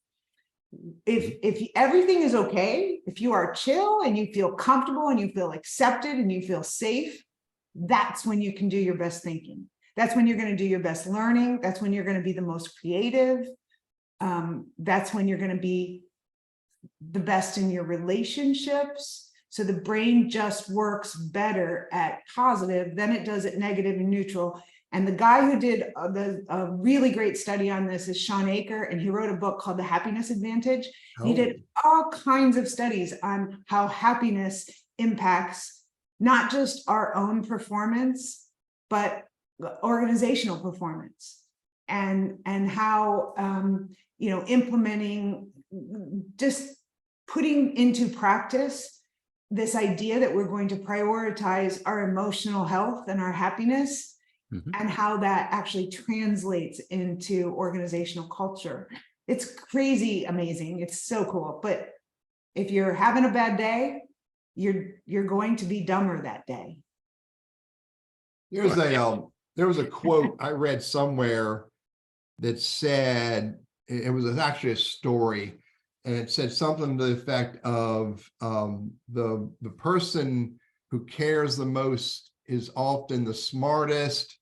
If everything is okay, if you are chill and you feel comfortable and you feel accepted and you feel safe, that's when you can do your best thinking. That's when you're going to do your best learning. That's when you're going to be the most creative. That's when you're going to be the best in your relationships. So the brain just works better at positive than it does at negative and neutral. And the guy who did a really great study on this is Sean Aker, and he wrote a book called The Happiness Advantage. He did all kinds of studies on how happiness impacts not just our own performance, but organizational performance, and how implementing, just putting into practice this idea that we're going to prioritize our emotional health and our happiness, and how that actually translates into organizational culture. It's crazy amazing. It's so cool. But if you're having a bad day, you're going to be dumber that day. There was a quote I read somewhere that said, it was actually a story, and it said something to the effect of the person who cares the most is often the smartest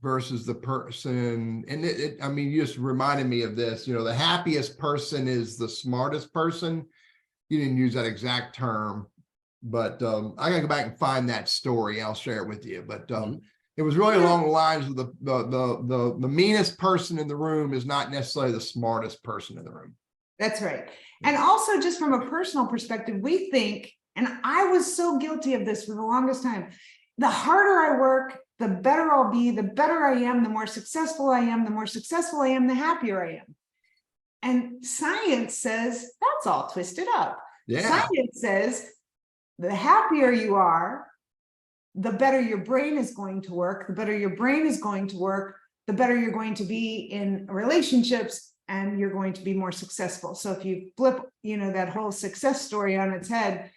versus the person, and I mean, you just reminded me of this, the happiest person is the smartest person. You didn't use that exact term, but I gotta go back and find that story. I'll share it with you. But it was really along the lines of the meanest person in the room is not necessarily the smartest person in the room. That's right. And also, just from a personal perspective, we think, and I was so guilty of this for the longest time, the harder I work, the better I'll be, the better I am, the more successful I am, the happier I am. And science says that's all twisted up. Yeah. Science says the happier you are, the better your brain is going to work. The better your brain is going to work, the better you're going to be in relationships, and you're going to be more successful. So if you flip, that whole success story on its head,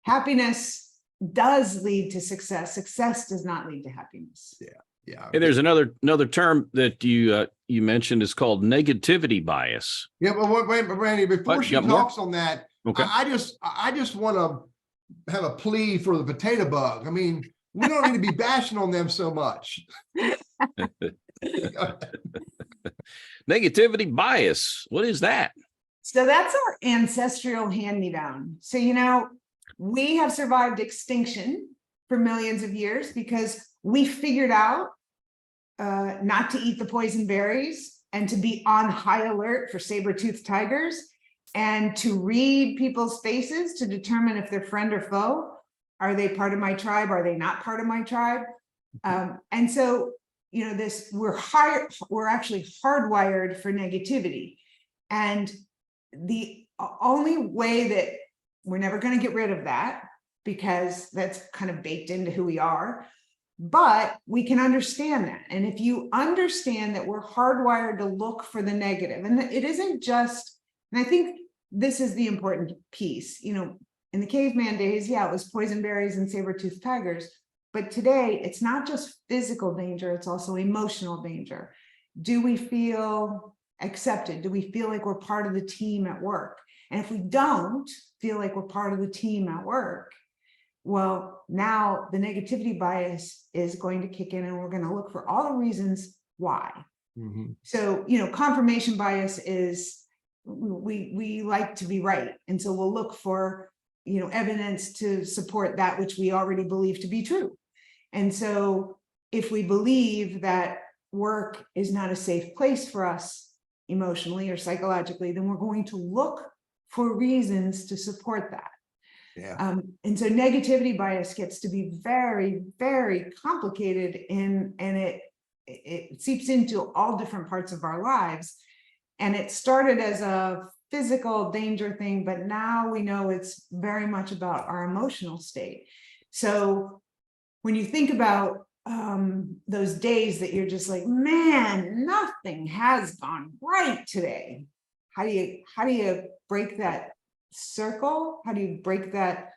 happiness does lead to success. Success does not lead to happiness. Yeah. And there's another term that you mentioned is called negativity bias. Yeah, but wait, Randy, before she talks on that, okay. I just want to have a plea for the potato bug. I mean, we don't need to be bashing on them so much. Negativity bias. What is that? So that's our ancestral hand-me-down. So, we have survived extinction for millions of years because we figured out not to eat the poison berries and to be on high alert for saber-toothed tigers and to read people's faces to determine if they're friend or foe. Are they part of my tribe? Are they not part of my tribe? And so, we're actually hardwired for negativity. And the only way that we're never going to get rid of that, because that's kind of baked into who we are, but we can understand that. And if you understand that we're hardwired to look for the negative, and it isn't just, and I think this is the important piece, in the caveman days, it was poison berries and saber-toothed tigers. But today, it's not just physical danger, it's also emotional danger. Do we feel accepted? Do we feel like we're part of the team at work? And if we don't feel like we're part of the team at work, well, now the negativity bias is going to kick in and we're going to look for all the reasons why. Mm-hmm. So, confirmation bias is we like to be right. And so we'll look for, evidence to support that which we already believe to be true. And so if we believe that work is not a safe place for us emotionally or psychologically, then we're going to look for reasons to support that. Yeah. And so negativity bias gets to be very, very complicated, and it seeps into all different parts of our lives. And it started as a physical danger thing, but now we know it's very much about our emotional state. So when you think about those days that you're just like, man, nothing has gone right today. How do you break that circle? How do you break that?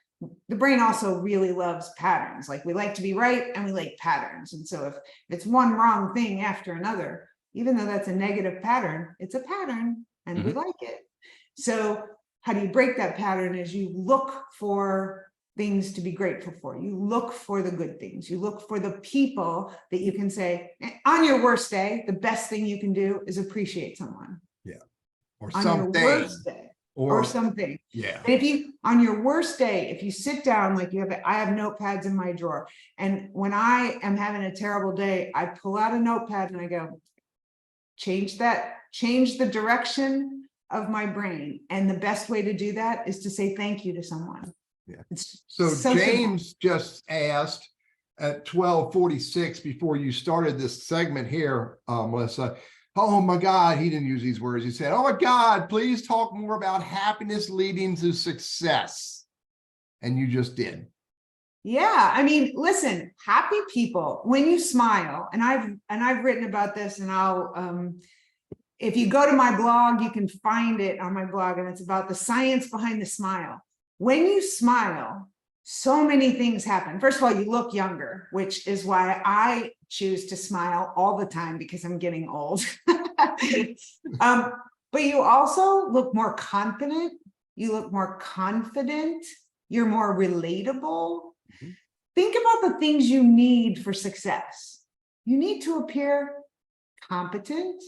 The brain also really loves patterns. Like, we like to be right and we like patterns. And so if it's one wrong thing after another, even though that's a negative pattern, it's a pattern and we like it. So how do you break that pattern? Is you look for things to be grateful for. You look for the good things. You look for the people that you can say, on your worst day, the best thing you can do is appreciate someone. Yeah. Or on something. Your worst day. Or something. Yeah. If you, on your worst day, if you sit down, like I have notepads in my drawer. And when I am having a terrible day, I pull out a notepad and I go, change the direction of my brain. And the best way to do that is to say thank you to someone. Yeah. So James simple. Just asked at 12:46 before you started this segment here, Melissa, oh my God, he didn't use these words. He said, oh my God, please talk more about happiness leading to success. And you just did. Yeah. I mean, listen, happy people, when you smile, and I've written about this, and I'll, if you go to my blog, you can find it on my blog, and it's about the science behind the smile. When you smile, so many things happen. First of all, you look younger, which is why I choose to smile all the time, because I'm getting old. But you also look more confident. You look more confident. You're more relatable. Mm-hmm. Think about the things you need for success. You need to appear competent,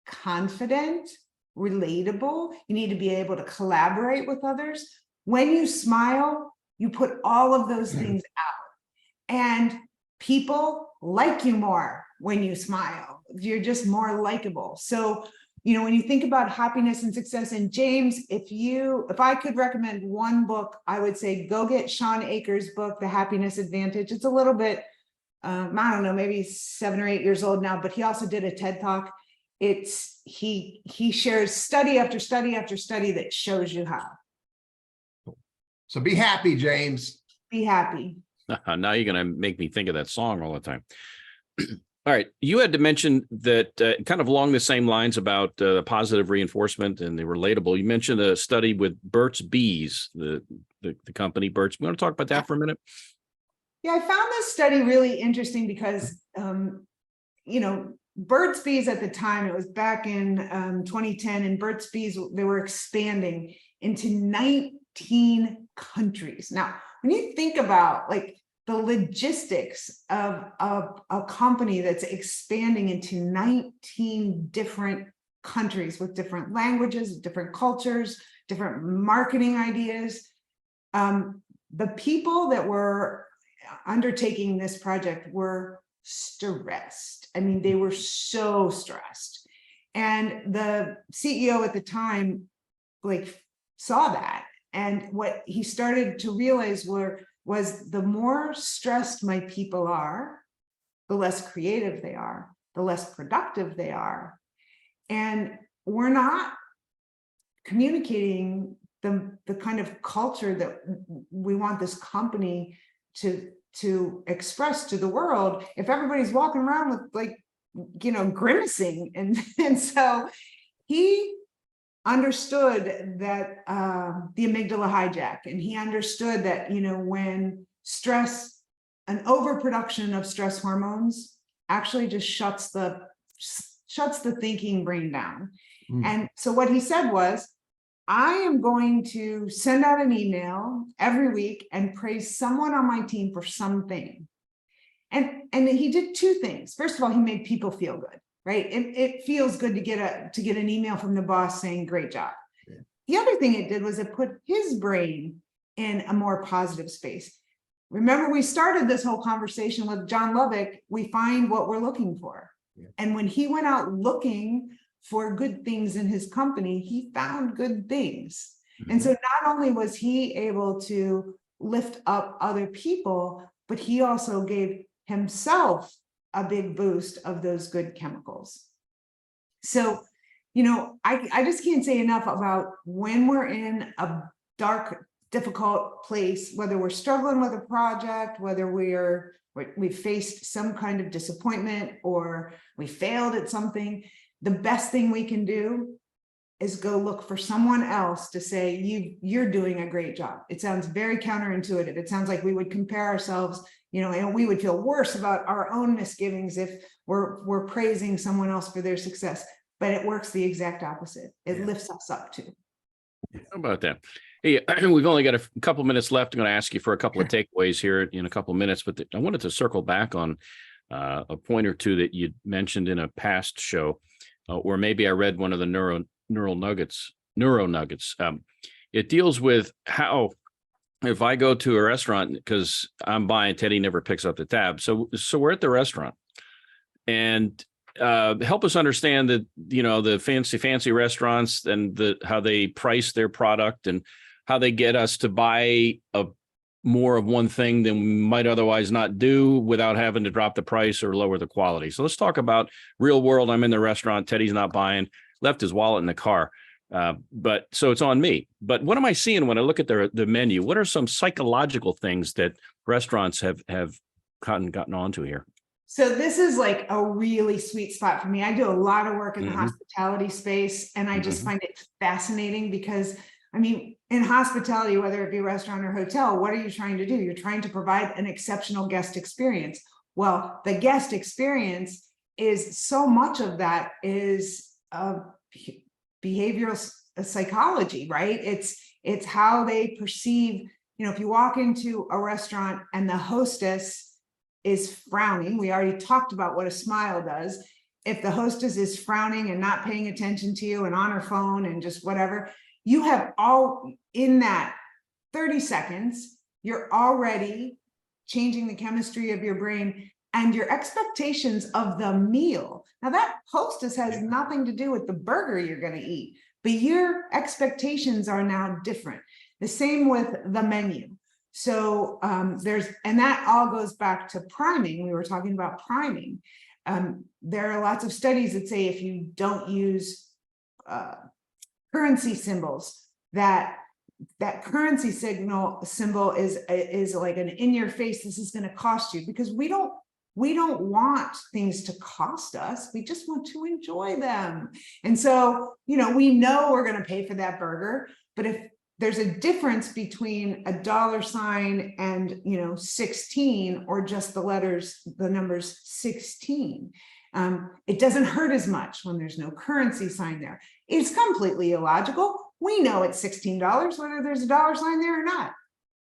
confident, relatable. You need to be able to collaborate with others. When you smile, you put all of those things out, and people like you more when you smile. You're just more likable. So, when you think about happiness and success, and James, if I could recommend one book, I would say go get Sean Akers' book, The Happiness Advantage. It's a little bit, I don't know, maybe 7 or 8 years old now, but he also did a TED Talk. he shares study after study after study that shows you how. So be happy, James. Be happy. Now you're going to make me think of that song all the time. All right. You had to mention that kind of along the same lines about positive reinforcement and the relatable. You mentioned a study with Burt's Bees, the company Burt's. You want to talk about that for a minute? Yeah, I found this study really interesting because, Burt's Bees at the time, it was back in 2010, and Burt's Bees, they were expanding into 19 countries. Now, when you think about like the logistics of a company that's expanding into 19 different countries with different languages, different cultures, different marketing ideas, the people that were undertaking this project were stressed. I mean, they were so stressed. And the CEO at the time, like, saw that. And what he started to realize was the more stressed my people are, the less creative they are, the less productive they are. And we're not communicating the kind of culture that we want this company to express to the world if everybody's walking around with, like, grimacing. And so he understood that the amygdala hijack, and he understood that when stress, an overproduction of stress hormones actually just shuts the thinking brain down. And so what he said was, I am going to send out an email every week and praise someone on my team for something. And he did two things. First of all, he made people feel good. Right? It feels good to get an email from the boss saying, great job. Yeah. The other thing it did was it put his brain in a more positive space. Remember, we started this whole conversation with John Lovick, we find what we're looking for. Yeah. And when he went out looking for good things in his company, he found good things. Mm-hmm. And so not only was he able to lift up other people, but he also gave himself a big boost of those good chemicals. So, I just can't say enough about when we're in a dark, difficult place, whether we're struggling with a project, whether we've faced some kind of disappointment or we failed at something, the best thing we can do is go look for someone else to say, you're doing a great job. It sounds very counterintuitive. It sounds like we would compare ourselves, and we would feel worse about our own misgivings if we're praising someone else for their success, but it works the exact opposite. It lifts us up too. How about that? Hey, we've only got a couple minutes left. I'm going to ask you for a couple of takeaways here in a couple of minutes, but I wanted to circle back on a point or two that you mentioned in a past show, or maybe I read one of the neuro nuggets. It deals with how, if I go to a restaurant, because I'm buying, Teddy never picks up the tab. So we're at the restaurant, and help us understand that, the fancy restaurants and how they price their product and how they get us to buy more of one thing than we might otherwise not do without having to drop the price or lower the quality. So let's talk about real world. I'm in the restaurant. Teddy's not buying, left his wallet in the car. But so it's on me. But what am I seeing when I look at the menu? What are some psychological things that restaurants have gotten onto here? So this is like a really sweet spot for me. I do a lot of work in the hospitality space, and I just find it fascinating because, in hospitality, whether it be restaurant or hotel, what are you trying to do? You're trying to provide an exceptional guest experience. Well, the guest experience is so much of that is behavioral psychology, right? It's how they perceive, if you walk into a restaurant and the hostess is frowning, we already talked about what a smile does. If the hostess is frowning and not paying attention to you and on her phone and just whatever, you have all in that 30 seconds, you're already changing the chemistry of your brain and your expectations of the meal. Now that hostess has nothing to do with the burger you're going to eat, but your expectations are now different. The same with the menu. So and that all goes back to priming. We were talking about priming. there are lots of studies that say if you don't use currency symbols, that currency symbol is like an in your face, this is going to cost you, because we don't want things to cost us. We just want to enjoy them. And so, we know we're going to pay for that burger, but if there's a difference between a $sign and 16, or just the numbers 16, it doesn't hurt as much when there's no currency sign there. It's completely illogical. We know it's $16 whether there's a $sign there or not,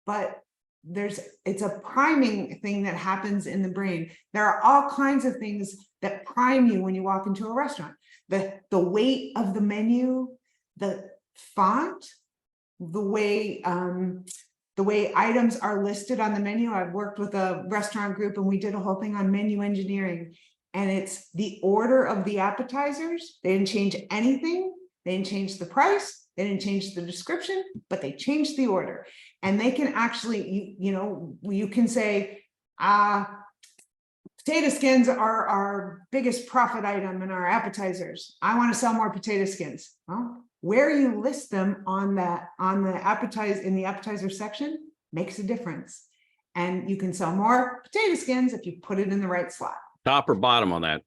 but it's a priming thing that happens in the brain. There are all kinds of things that prime you when you walk into a restaurant. The weight of the menu, the font, the way items are listed on the menu. I've worked with a restaurant group and we did a whole thing on menu engineering, and it's the order of the appetizers. They didn't change anything. They didn't change the price. They didn't change the description, but they changed the order. And they can actually, you can say, potato skins are our biggest profit item in our appetizers. I want to sell more potato skins. Well, where you list them in the appetizer section makes a difference. And you can sell more potato skins if you put it in the right slot. Top or bottom on that?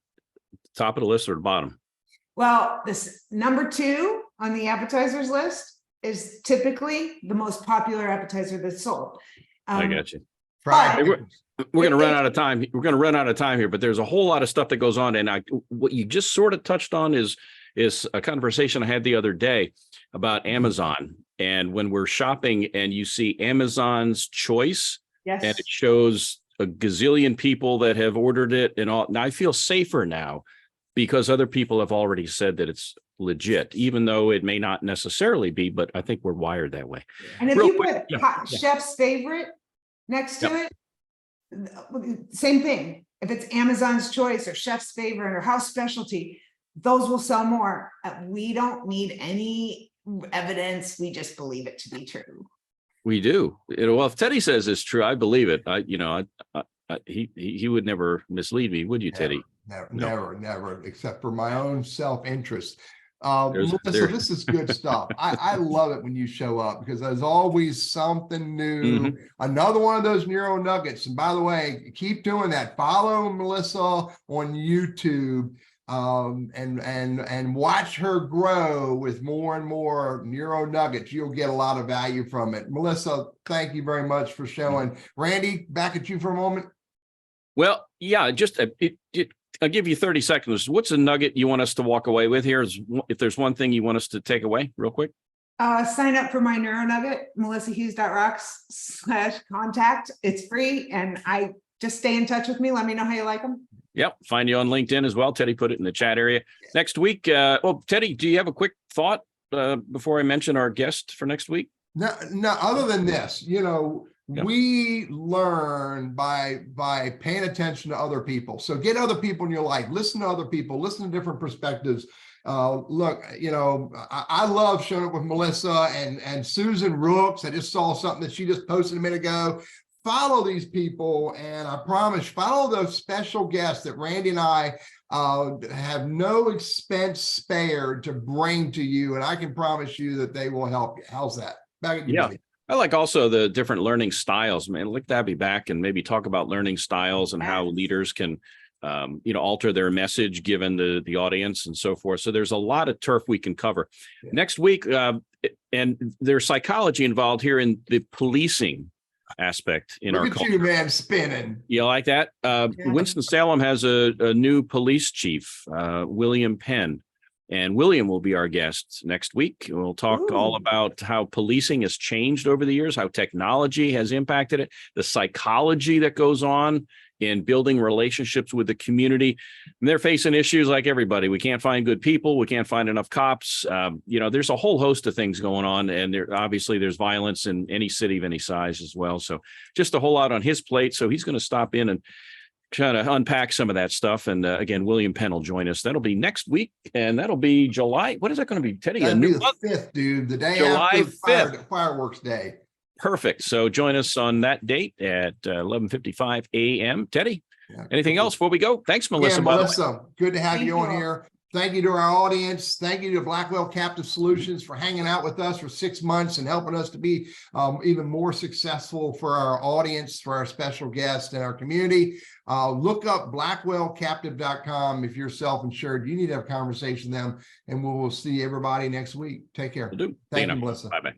Top of the list or the bottom? Well, this number 2 on the appetizers list is typically the most popular appetizer that's sold. I got you. Right. We're going to run out of time. We're going to run out of time here, but there's a whole lot of stuff that goes on. And what you just sort of touched on is a conversation I had the other day about Amazon. And when we're shopping and you see Amazon's choice, yes, and it shows a gazillion people that have ordered it and all. Now I feel safer now because other people have already said that it's legit, even though it may not necessarily be, but I think we're wired that way. And if you put chef's favorite next to it, same thing. If it's Amazon's choice or chef's favorite or house specialty, those will sell more. We don't need any evidence. We just believe it to be true. We do. Well, if Teddy says it's true, I believe it. He would never mislead me, would you, Teddy? Never, except for my own self-interest. Melissa, this is good stuff. I love it when you show up because there's always something new. Mm-hmm. Another one of those neuro nuggets. And by the way, keep doing that. Follow Melissa on YouTube. And watch her grow with more and more neuro nuggets. You'll get a lot of value from it. Melissa, thank you very much for showing. Randy, back at you for a moment. Well, yeah, just I'll give you 30 seconds. What's a nugget you want us to walk away with here? If there's one thing you want us to take away real quick. Sign up for my neuro nugget, melissahughes.rocks/contact. It's free. And I just stay in touch with me. Let me know how you like them. Yep. Find you on LinkedIn as well. Teddy put it in the chat area. Next week. Teddy, do you have a quick thought before I mention our guest for next week? No, other than this, we learn by paying attention to other people. So get other people in your life, listen to other people, listen to different perspectives. Look, I love showing up with Melissa and Susan Rooks. I just saw something that she just posted a minute ago. Follow these people, and I promise, follow those special guests that Randy and I have no expense spared to bring to you, and I can promise you that they will help you. How's that? Back at you. Yeah. I like also the different learning styles, man. I'd like to have you back and maybe talk about learning styles and how leaders can, alter their message given the audience and so forth. So there's a lot of turf we can cover. Yeah. Next week, and there's psychology involved here in the policing aspect in our culture. Look at you, man, spinning. You like that? Winston-Salem has a new police chief, William Penn. And William will be our guest next week. We'll talk all about how policing has changed over the years, how technology has impacted it, the psychology that goes on in building relationships with the community. And they're facing issues like everybody. We can't find good people. We can't find enough cops. There's a whole host of things going on. And there's violence in any city of any size as well. So just a whole lot on his plate. So he's going to stop in and try to unpack some of that stuff. And again, William Penn will join us. That'll be next week. And that'll be July. What is that going to be, Teddy? That'll be the 5th, dude. The day July after 5th. Fireworks Day. Perfect. So join us on that date at 11:55 a.m. Teddy, Anything else before we go? Thanks, Melissa. Yeah, Melissa, good to have you on all. here. Thank you to our audience. Thank you to Blackwell Captive Solutions for hanging out with us for 6 months and helping us to be even more successful for our audience, for our special guests and our community. Look up blackwellcaptive.com if you're self-insured. You need to have a conversation with them, and we'll see everybody next week. Take care. Will do. Thank you, Melissa. Bye-bye.